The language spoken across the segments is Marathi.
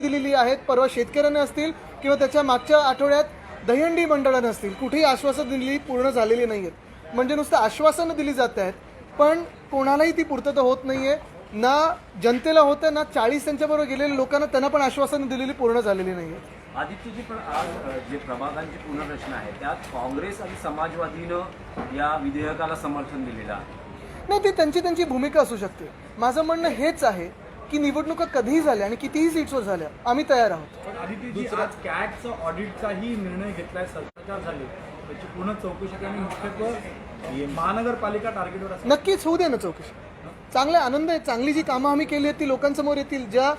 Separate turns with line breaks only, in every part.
दिलेली आहेत. परवा शेतकऱ्यांना असतील किंवा त्याच्या मागच्या आठवड्यात दहीहंडी मंडळांना असतील, कुठेही आश्वासन दिलेली पूर्ण झालेली नाही आहेत. म्हणजे नुसतं आश्वासनं दिली जात आहेत, पण कोणालाही ती पूर्तता होत नाही आहे. ना जनतेला होतं, ना 40 त्यांच्याबरोबर गेलेल्या लोकांना त्यांना पण आश्वासनं दिलेली पूर्ण झालेली नाही आहेत.
आदित्यजी, पण आज जे प्रभागांची पुनर्रचना आहे त्यात काँग्रेस आणि समाजवादीनं या विधेयकाला समर्थन दिलेलं आहे.
नाही, ती त्यांची भूमिका असू शकते. माझं म्हणणं हेच आहे की निवडणुका कधीही झाल्या आणि कितीही सीट्सवर झाल्या, आम्ही तयार आहोत.
पण आदित्यजी, आज कॅटचा ऑडिटचाही निर्णय घेतलाय सरकार झाले, त्याची पूर्ण चौकशी आणि मुख्यत्वे महानगरपालिका टार्गेटवर असेल.
नक्कीच होऊ दे ना चौकशी. चांगला आनंद आहे. चांगली जी कामं आम्ही केली आहेत ती लोकांसमोर येतील. ज्या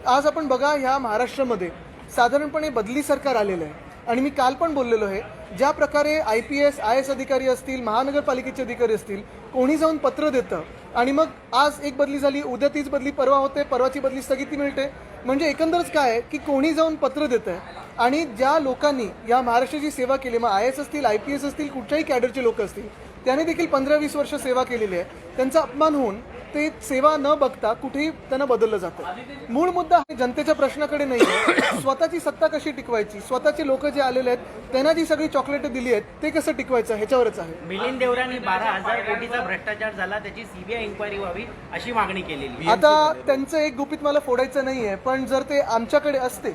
आज आपण बघा, ह्या महाराष्ट्रामध्ये साधारणपणे बदली सरकार आलेलं आहे आणि मी काल पण बोललेलो आहे, ज्या प्रकारे IPS IAS अधिकारी असतील, महानगरपालिकेचे अधिकारी असतील, कोणी जाऊन पत्र देतं आणि मग आज एक बदली झाली, उद्या तीच बदली परवा होते, परवाची बदली स्थगिती मिळते. म्हणजे एकंदरच काय आहे की कोणी जाऊन पत्र देतं आहे आणि ज्या लोकांनी या महाराष्ट्राची सेवा केली, मग IAS असतील, IPS असतील, कुठच्याही कॅडरचे लोक असतील, त्याने देखील 15-20 वर्ष सेवा केलेली आहे. त्यांचा अपमान होऊन ते सेवा न बघता कुठेही त्यांना बदललं जातं. मूळ मुद्दा हा जनतेच्या प्रश्नाकडे नाही आहे. स्वतःची सत्ता कशी टिकवायची, स्वतःचे लोक जे आलेले आहेत त्यांना जी सगळी चॉकलेटं दिली आहेत ते कसं टिकवायचं ह्याच्यावरच आहे.
मिलिंद देवरांनी 12,000 कोटीचा भ्रष्टाचार झाला, त्याची CBI इन्क्वायरी व्हावी अशी मागणी केलेली.
आता त्यांचं एक गुपित मला फोडायचं नाही आहे, पण जर ते आमच्याकडे असते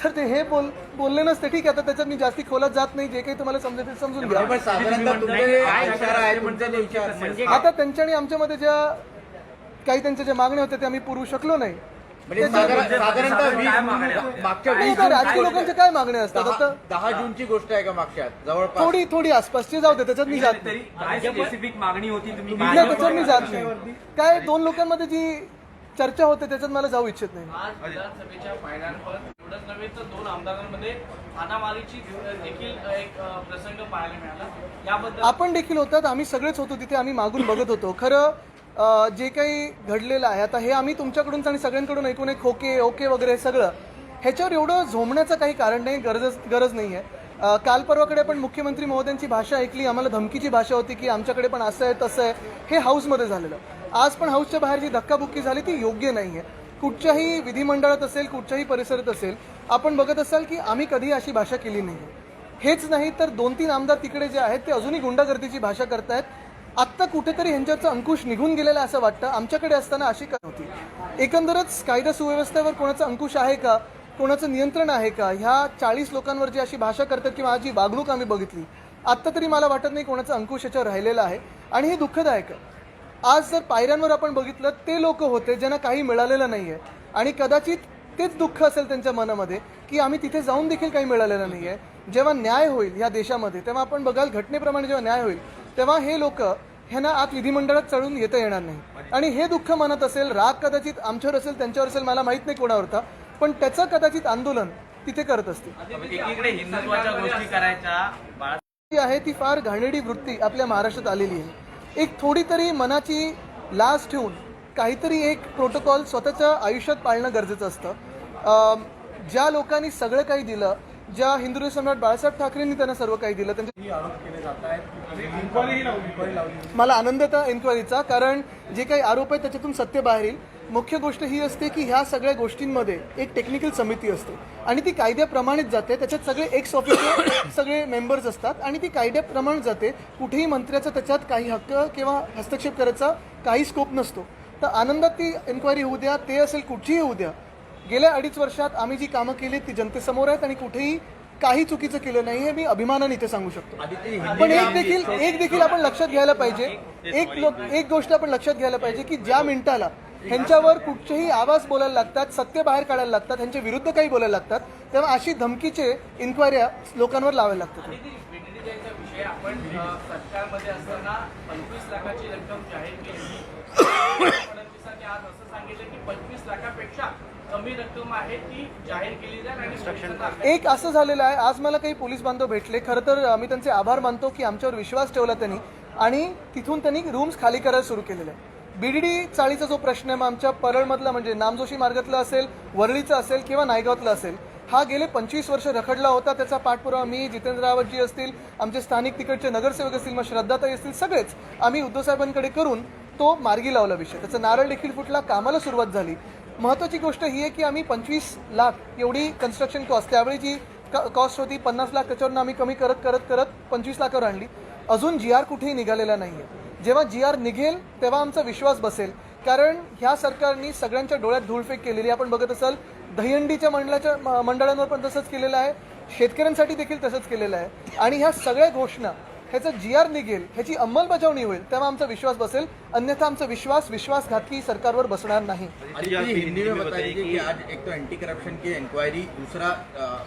तर ते हे बोलले नसते. ठीक आहे, आता त्याच्यात मी जास्ती खोलात जात नाही. जे काही तुम्हाला समजेल ते समजून घ्या. आता त्यांच्या आणि आमच्यामध्ये ज्या काही त्यांच्या ज्या मागण्या होत्या त्या आम्ही पुरवू शकलो नाही. राजकीय लोकांच्या काय मागण्या असतात? आता
10 जूनची गोष्ट आहे का मागच्या जवळपास?
थोडी आसपासची जाऊ दे, त्याच्यात मी जात नाही.
स्पेसिफिक मागणी होती तुम्ही
नाही, त्याच्यात मी जात नाही. काय दोन लोकांमध्ये जी चर्चा होते त्याच्यात मला जाऊ इच्छित नाही.
आज विधानसभेच्या पायऱ्यांवर एवढंच नव्हे तर 2 आमदारांमध्ये हाणामारीची देखील एक प्रसंग पाहायला मिळाला. याबद्दल
आपण देखील होतात, आम्ही सगळेच होतो तिथे, आम्ही मागून बघत होतो. खरं जे काही घडलेलं आहे आता हे आम्ही तुमच्याकडून आणि सगळ्यांकडून ऐकून एक ओके वगैरे सगळं ह्याच्यावर एवढं झोमण्याचं काही कारण नाही, गरज नाही आहे. काल परवाकडे आपण मुख्यमंत्री महोदयांची भाषा ऐकली. आम्हाला धमकीची भाषा होती की आमच्याकडे पण असं आहे तसं आहे. हे हाऊसमध्ये झालेलं. आज पण हाऊसच्या बाहेर जी धक्काबुक्की झाली ती योग्य नाही आहे. कुठच्याही विधिमंडळात असेल, कुठच्याही परिसरात असेल, आपण बघत असाल की आम्ही कधी अशी भाषा केली नाही. हेच नाही तर 2-3 आमदार तिकडे जे आहेत ते अजूनही गुंडागर्दीची भाषा करतायत. आत्ता कुठेतरी ह्यांच्याचं अंकुश निघून गेलेला असं वाटतं. आमच्याकडे असताना अशी काय होती. एकंदरच कायदा सुव्यवस्थेवर कोणाचा अंकुश आहे का, कोणाचं नियंत्रण आहे का, ह्या 40 लोकांवर जी अशी भाषा करतात किंवा आज जी वागणूक आम्ही बघितली, आत्ता तरी मला वाटत नाही कोणाचा अंकुश याच्यावर राहिलेला आहे आणि हे दुःखदायक आहे. आज जर पायऱ्यांवर आपण बघितलं ते लोक होते ज्यांना काही मिळालेलं नाही आहे आणि कदाचित तेच दुःख असेल त्यांच्या मनामध्ये की आम्ही तिथे जाऊन देखील काही मिळालेलं नाही आहे. जेव्हा न्याय होईल या देशामध्ये तेव्हा आपण बघाल घटनेप्रमाणे जेव्हा न्याय होईल तेव्हा हे लोक ह्यांना आत विधिमंडळात चढून येता येणार नाही. आणि हे दुःख मनात असेल, राग कदाचित आमच्यावर असेल, त्यांच्यावर असेल, मला माहीत नाही कोणावरता, पण त्याचं कदाचित आंदोलन तिथे करत असतील.
एकीकडे हिंदुत्वाच्या गोष्टी करायच्या
आहे ती फार घाणेरडी वृत्ती आपल्या महाराष्ट्रात आलेली आहे. एक थोडी तरी मनाची लाज ठेवून काहीतरी एक प्रोटोकॉल स्वतःच्या आयुष्यात पाळणं गरजेचं असतं. ज्या लोकांनी सगळं काही दिलं, ज्या हिंदू सम्राट बाळासाहेब ठाकरेंनी त्यांना सर्व काही दिलं, त्यांचे
आरोप केले जात आहेत.
मला आनंद होता एन्क्वायरीचा, कारण जे काही आरोप आहेत त्याच्यातून सत्य बाहेर येईल. मुख्य गोष्ट ही असते की ह्या सगळ्या गोष्टींमध्ये एक टेक्निकल समिती असते आणि ती कायद्याप्रमाणेच जाते. त्याच्यात सगळे एक्स ऑफिसर सगळे मेंबर्स असतात आणि ती कायद्याप्रमाणे जाते. कुठेही मंत्र्याचा त्याच्यात काही हक्क किंवा हस्तक्षेप करायचा काही स्कोप नसतो. तर आनंदात ती एन्क्वायरी होऊ द्या, ते असेल कुठेही होऊ द्या. गेल्या 2.5 वर्षात आम्ही जी कामं केली ती जनतेसमोर आहेत आणि कुठेही काही चुकीचं केलं नाही हे मी अभिमानाने इथे सांगू शकतो. पण एक देखील आपण लक्षात घ्यायला पाहिजे, एक गोष्ट आपण लक्षात घ्यायला पाहिजे की ज्या मिनिटाला ह्यांच्यावर कुठचेही आवाज बोलायला लागतात, सत्य बाहेर काढायला लागतात, ह्यांच्या विरुद्ध काही बोलायला लागतात, तेव्हा अशी धमकीचे इन्क्वायऱ्या लोकांवर लावायला लागतात.
विषय आपण सरकारमध्ये असताना 25 लाखाची रक्कम जाहीर केली. फडणवीसांनी आज असं सांगितलं की 25 लाखापेक्षा कमी रक्कम आहे ती जाहीर केली जाईल आणि
एक असं झालेलं आहे. आज मला काही पोलीस बांधव भेटले. खरं तर मी त्यांचे आभार मानतो की आमच्यावर विश्वास ठेवला त्यांनी आणि तिथून त्यांनी रूम्स खाली करायला सुरू केलेले आहे. BDD चाळीचा जो प्रश्न आहे, मग आमच्या परळमधला म्हणजे नामजोशी मार्गातला असेल, वरळीचा असेल किंवा नायगावातला असेल, हा गेले 25 वर्ष रखडला होता. त्याचा पाठपुरावा मी, जितेंद्र रावतजी असतील, आमचे स्थानिक तिकडचे नगरसेवक असतील, मग श्रद्धाताई असतील, सगळेच आम्ही उद्धव साहेबांकडे करून तो मार्गी लावला विषय. त्याचा नारळ देखील फुटला, कामाला सुरुवात झाली. महत्त्वाची गोष्ट ही आहे की आम्ही 25 लाख एवढी कन्स्ट्रक्शन कॉस्ट, त्यावेळी जी कॉस्ट होती 50 लाख, त्याच्यावरून आम्ही कमी करत करत करत 25 लाखावर आणली. अजून GR कुठेही निघालेला नाही आहे. जेव्हा GR निघेल तेव्हा आमचा विश्वास बसेल, कारण ह्या सरकारने सगळ्यांच्या डोळ्यात धूळफेक केलेली. आपण बघत असाल दहीहंडीच्या मंडळांवर पण तसंच केलेलं आहे, शेतकऱ्यांसाठी देखील तसंच केलेलं आहे. आणि ह्या सगळ्या घोषणा, ह्याचं GR निघेल, ह्याची अंमलबजावणी होईल, तेव्हा आमचा विश्वास बसेल. अन्यथा आमचा विश्वासघातकी सरकारवर बसणार नहीं.
हिंदी में बता दीजिए कि आज एक तो एंटी करप्शन की इंक्वायरी, दूसरा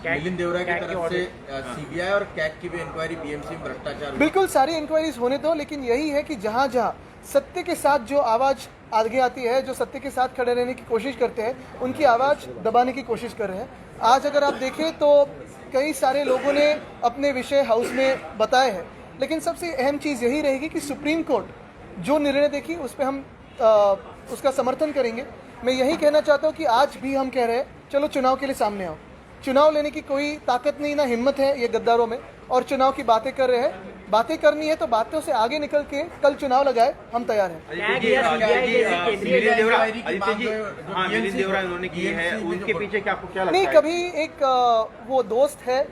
मिलिंद देवरा की तरफ से CBI और कैग की भी इंक्वायरी BMC में भ्रष्टाचार.
बिल्कुल सारी इंक्वायरीज होने दो, लेकिन यही है कि जहाँ जहाँ सत्य के साथ जो आवाज़ आगे आती है, जो सत्य के साथ खड़े रहने की कोशिश करते हैं, उनकी आवाज़ दबाने की कोशिश कर रहे हैं. आज अगर आप देखें तो कई सारे लोगों ने अपने विषय हाउस में बताए हैं, लेकिन सबसे अहम चीज़ यही रहेगी कि सुप्रीम कोर्ट जो निर्णय देगी उस पर हम उसका समर्थन करेंगे. मैं यही कहना चाहता हूँ कि आज भी हम कह रहे हैं चलो चुनाव के लिए सामने आओ. चुनाव लेने की कोई ताकत नहीं, ना हिम्मत है ये गद्दारों में, और चुनाव की बातें कर रहे हैं. बातें करनी है तो बातों से आगे निकल के कल चुनाव लगाए, हम तैयार हैं.
मिलिंद देवरा इन्होंने की है, उनके पीछे क्या आपको क्या लगता
नहीं,
है?
कभी एक वो दोस्त है,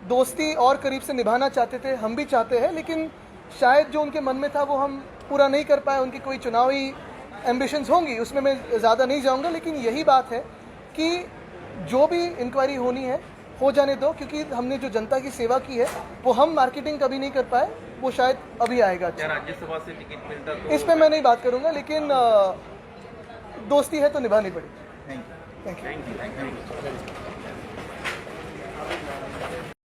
दोस्ती और करीब से निभाना चाहते थे, हम भी चाहते हैं, लेकिन शायद जो उनके मन में था वो हम पूरा नहीं कर पाए. उनकी कोई चुनावी एम्बिशंस होंगी, उसमें मैं ज़्यादा नहीं जाऊंगा, लेकिन यही बात है कि जो भी इंक्वायरी होनी है हो जाने दो, क्योंकि हमने जो जनता की सेवा की है वो हम मार्केटिंग कभी नहीं कर पाए, वो शायद अभी आएगा.
राज्यसभा से टिकट मिलता तो
इस पर मैं नहीं बात करूंगा, लेकिन दोस्ती है तो निभानी पड़ेगी.
Thank you.
Thank you.